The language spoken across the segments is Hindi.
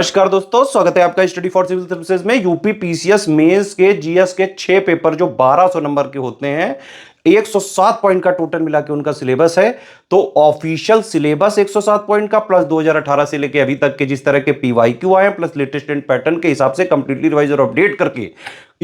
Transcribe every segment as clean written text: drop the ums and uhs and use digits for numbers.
नमस्कार दोस्तों, स्वागत है आपका स्टडी फॉर सिविल सर्विसेज में। यूपी पीसीएस मेंस के जीएस के 6 पेपर जो 1200 नंबर के होते हैं, 107 पॉइंट का टोटल मिला के उनका सिलेबस है। तो ऑफिशियल सिलेबस 107 पॉइंट का प्लस 2018 से लेके अभी तक के जिस तरह के पीवाईक्यू आए प्लस लेटेस्ट पैटर्न के हिसाब से कंप्लीटली रिवाइज और अपडेट करके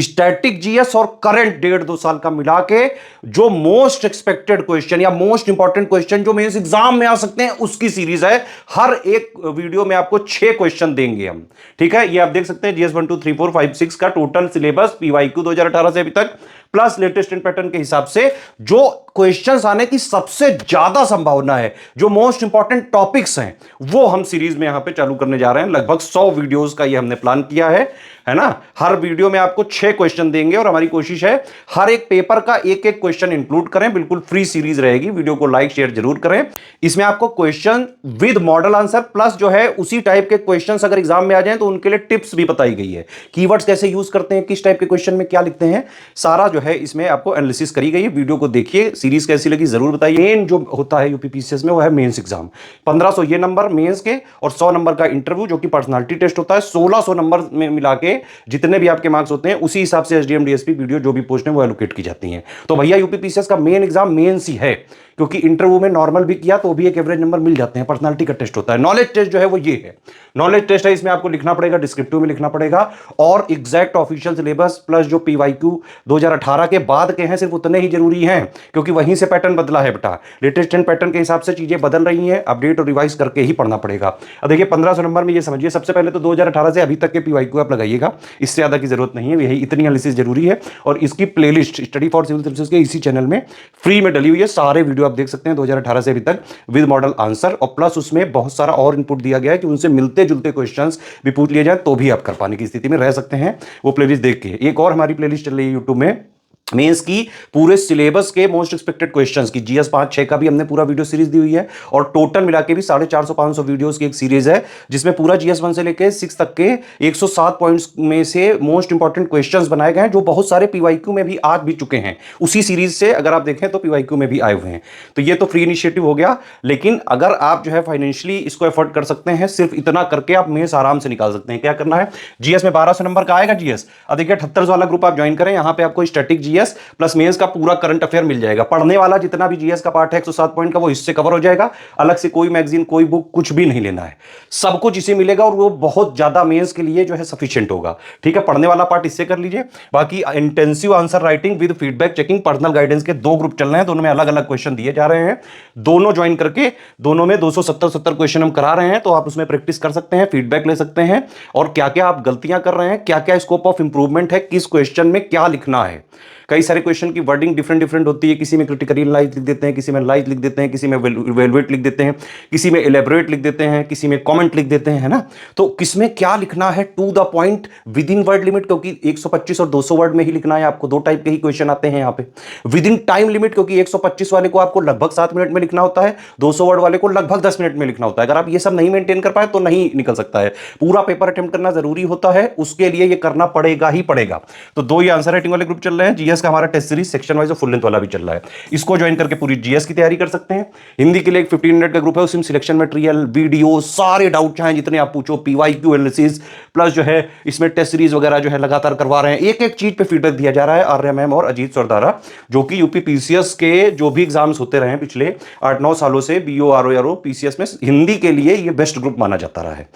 स्टैटिक जीएस और करंट 1.5-2 साल का मिला के जो मोस्ट एक्सपेक्टेड क्वेश्चन या मोस्ट इंपॉर्टेंट क्वेश्चन जो मेंस एग्जाम में आ सकते हैं उसकी सीरीज है। हर एक वीडियो में आपको 6 क्वेश्चन देंगे हम, ठीक है। ये आप देख सकते हैं जीएस 1 2 3 4 5 6 का टोटल सिलेबस पीवाईक्यू 2018 से अभी तक प्लस लेटेस्ट पैटर्न के हिसाब से जो क्वेश्चंस आने की सबसे ज्यादा संभावना है, जो मोस्ट इंपॉर्टेंट टॉपिक्स हैं, वो हम सीरीज में यहां पे चालू करने जा रहे हैं। लगभग 100 वीडियोस का ये हमने प्लान किया है ना। हर वीडियो में आपको 6 क्वेश्चन देंगे और हमारी कोशिश है हर एक पेपर का एक एक क्वेश्चन इंक्लूड करें। बिल्कुल फ्री सीरीज रहेगी, वीडियो को लाइक शेयर जरूर करें। इसमें आपको question with model answer plus जो है उसी टाइप के क्वेश्चंस अगर एग्जाम में आ जाएं तो उनके लिए टिप्स भी बताई गई है। कीवर्ड्स कैसे यूज करते हैं, किस टाइप के क्वेश्चन में क्या लिखते हैं, सारा जो है इसमें आपको एनालिसिस करी गई है। वीडियो को देखिए, सीरीज कैसी लगी जरूर बताइए। मेन जो होता है यूपी पीसीएस में वो है मेंस एग्जाम। 1500 ये नंबर मेंस के और 100 नंबर का इंटरव्यू जो कि पर्सनालिटी टेस्ट होता है। 1600 नंबर में मिला के जितने भी आपके मार्क्स होते हैं उसी हिसाब से एसडीएम डीएसपी वीडियो जो भी पोस्ट है वो एलोकेट की जाती हैं। तो भैया यूपी पीसीएस का मेन एग्जाम मेंस ही है, क्योंकि इंटरव्यू में नॉर्मल भी किया तो भी एक एवरेज नंबर मिल जाते हैं। पर्सनालिटी का टेस्ट होता है। नॉलेज टेस्ट जो है वो ये है, नॉलेज टेस्ट है। इसमें आपको लिखना पड़ेगा, डिस्क्रिप्टिव में लिखना पड़ेगा और एग्जैक्ट ऑफिशियल सिलेबस प्लस जो पीवाईक्यू 2018 के बाद के हैं सिर्फ उतने ही जरूरी हैं, क्योंकि वहीं से पैटर्न बदला है बेटा। लेटेस्ट पैटर्न के हिसाब से चीजें बदल रही हैं, अपडेट और रिवाइज करके ही पढ़ना पड़ेगा। अब देखिए 1500 नंबर में ये समझिए, सबसे पहले तो 2018 से अभी तक के पीवाईक्यू आप लगाइएगा, इससे ज्यादा की जरूरत नहीं है। यही इतनी एनालिसिस जरूरी है और इसकी playlist study for civil services के इसी चैनल में फ्री में डली हुई है। सारे वीडियो आप देख सकते हैं 2018 से अभी तक विद मॉडल आंसर, और प्लस उसमें बहुत सारा और इनपुट दिया गया है कि उनसे मिलते जुलते क्वेश्चंस भी पूछ लिए जाए तो भी आप कर पाने की स्थिति में रह सकते हैं। वो प्लेलिस्ट देख के, एक और हमारी प्लेलिस्ट चल रही है यूट्यूब में मेंस की पूरे सिलेबस के मोस्ट एक्सपेक्टेड क्वेश्चंस की, जीएस 5-6 का भी हमने पूरा वीडियो सीरीज दी हुई है और टोटल मिला के भी 450-500 वीडियोस की एक सीरीज है, जिसमें पूरा जीएस 1 से लेके 6 तक के 107 पॉइंट्स में से मोस्ट इंपॉर्टेंट क्वेश्चंस बनाए गए हैं, जो बहुत सारे पीवाईक्यू में भी आ भी चुके हैं। उसी सीरीज से अगर आप देखें तो पीवाईक्यू में भी आए हुए हैं। तो ये तो फ्री इनिशिएटिव हो गया, लेकिन अगर आप जो है फाइनेंशियली इसको एफोर्ड कर सकते हैं, सिर्फ इतना करके आप मेंस आराम से निकाल सकते हैं। क्या करना है, जीएस में 1200 नंबर का आएगा जीएस। अब देखिए 78 वाला ग्रुप आप ज्वाइन करें, यहां पे आपको स्टैटिक जीएस प्लस मेंस का पूरा करंट अफेयर मिल जाएगा। पढ़ने वाला जितना भी जीएस का पार्ट है 107 पॉइंट का, वो इससे कवर हो जाएगा। अलग से कोई मैगजीन, कोई बुक, कुछ भी नहीं लेना है, सब कुछ इसे मिलेगा और वो बहुत ज्यादा मेंस के लिए जो है सफिशिएंट होगा। ठीक है, पढ़ने वाला पार्ट इससे कर लीजिए। बाकी intensive answer writing with feedback checking personal guidance के 2 ग्रुप चल रहे हैं, दोनों में अलग अलग क्वेश्चन दिए जा रहे हैं। दोनों ज्वाइन करके दोनों में 270 क्वेश्चन हम करा रहे हैं, तो आप उसमें प्रैक्टिस कर सकते हैं, फीडबैक ले सकते हैं और क्या क्या आप गलतियां कर रहे हैं, क्या क्या स्कोप ऑफ इंप्रूवमेंट है, किस क्वेश्चन में क्या लिखना है। कई सारे क्वेश्चन की वर्डिंग डिफरेंट होती है, किसी में क्रिटिकल एनालाइज लिख देते हैं, किसी में एनालाइज लिख देते हैं, किसी में इवैल्यूएट लिख देते हैं, किसी में एलेबोरेट लिख देते हैं, किसी में कमेंट लिख देते हैं, है ना। तो किसमें क्या लिखना है to the point within word limit, क्योंकि 125 और 200 वर्ड में ही लिखना है आपको। 2 टाइप के ही क्वेश्चन आते हैं यहाँ पे। विद इन टाइम लिमिट, क्योंकि 125 वाले को आपको लगभग 7 मिनट में लिखना होता है, 200 वर्ड वाले को लगभग 10 मिनट में लिखना होता है। अगर आप ये सब नहीं मेंटेन कर पाए तो नहीं निकल सकता है। पूरा पेपर अटेम्प्ट करना जरूरी होता है, उसके लिए ये करना पड़ेगा ही पड़ेगा। तो 2 ये आंसर राइटिंग वाले ग्रुप चल रहे हैं। जीएस का हमारा टेस्ट सीरीज सेक्शन वाइज और फुल लेंथ वाला भी चल रहा है, इसको ज्वाइन करके पूरी जीएस की तैयारी कर सकते हैं। हिंदी के लिए एक 15 मिनट का ग्रुप है, उसमें सिलेक्शन मटेरियल, वीडियो, सारे डाउट चाहे जितने आप पूछो, पीवाईक्यू एनालिसिस प्लस जो है इसमें टेस्ट सीरीज वगैरह जो है लगातार करवा रहे हैं। एक एक चीज पे फीडबैक दिया जा रहा है। आर्या मैम और अजीत सरदारा, जो कि यूपी पीसीएस के जो भी एग्जाम्स होते रहे पिछले 8-9 सालों से, बीओ आरओ पीसीएस में हिंदी के लिए ये बेस्ट ग्रुप माना जाता रहा है।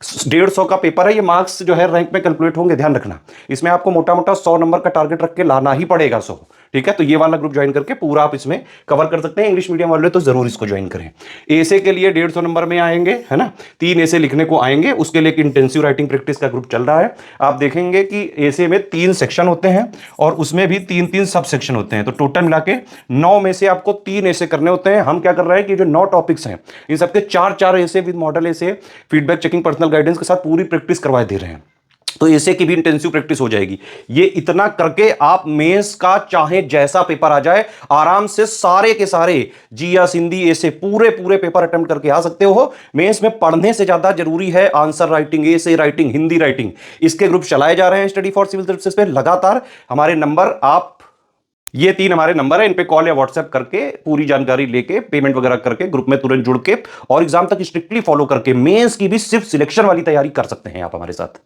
150 का पेपर है, ये मार्क्स जो है रैंक में कैलकुलेट होंगे, ध्यान रखना। इसमें आपको मोटा मोटा 100 नंबर का टारगेट रख के लाना ही पड़ेगा 100। ठीक है, तो ये वाला ग्रुप ज्वाइन करके पूरा आप इसमें कवर कर सकते हैं। इंग्लिश मीडियम वाले तो जरूर इसको ज्वाइन करें। एसे के लिए 150 नंबर में आएंगे, है ना, 3 एसे लिखने को आएंगे, उसके लिए इंटेंसिव राइटिंग प्रैक्टिस का ग्रुप चल रहा है। आप देखेंगे कि एसे में 3 सेक्शन होते हैं और उसमें भी 3-3 सब सेक्शन होते हैं, तो टोटल मिला के 9 में से आपको 3 एसे करने होते हैं। हम क्या कर रहे हैं कि जो 9 टॉपिक्स हैं इन सबके 4-4 essay with model essay, feedback checking, personal guidance के साथ पूरी प्रैक्टिस करवा दे रहे हैं। तो ऐसे की भी इंटेंसिव प्रैक्टिस हो जाएगी। ये इतना करके आप मेंस का चाहे जैसा पेपर आ जाए, आराम से सारे के सारे जीएस, हिंदी, ऐसे पूरे पेपर अटेम्प्ट करके आ सकते हो। मेंस में पढ़ने से ज्यादा जरूरी है आंसर राइटिंग, ऐसे राइटिंग, हिंदी राइटिंग। इसके ग्रुप चलाए जा रहे हैं स्टडी फॉर सिविल सर्विसेज पे लगातार। हमारे नंबर आप ये 3 हमारे नंबर है, इन पे कॉल या व्हाट्सएप करके पूरी जानकारी लेके पेमेंट वगैरह करके ग्रुप में तुरंत जुड़ के और एग्जाम तक स्ट्रिक्टली फॉलो करके मेंस की भी सिर्फ सिलेक्शन वाली तैयारी कर सकते हैं आप हमारे साथ।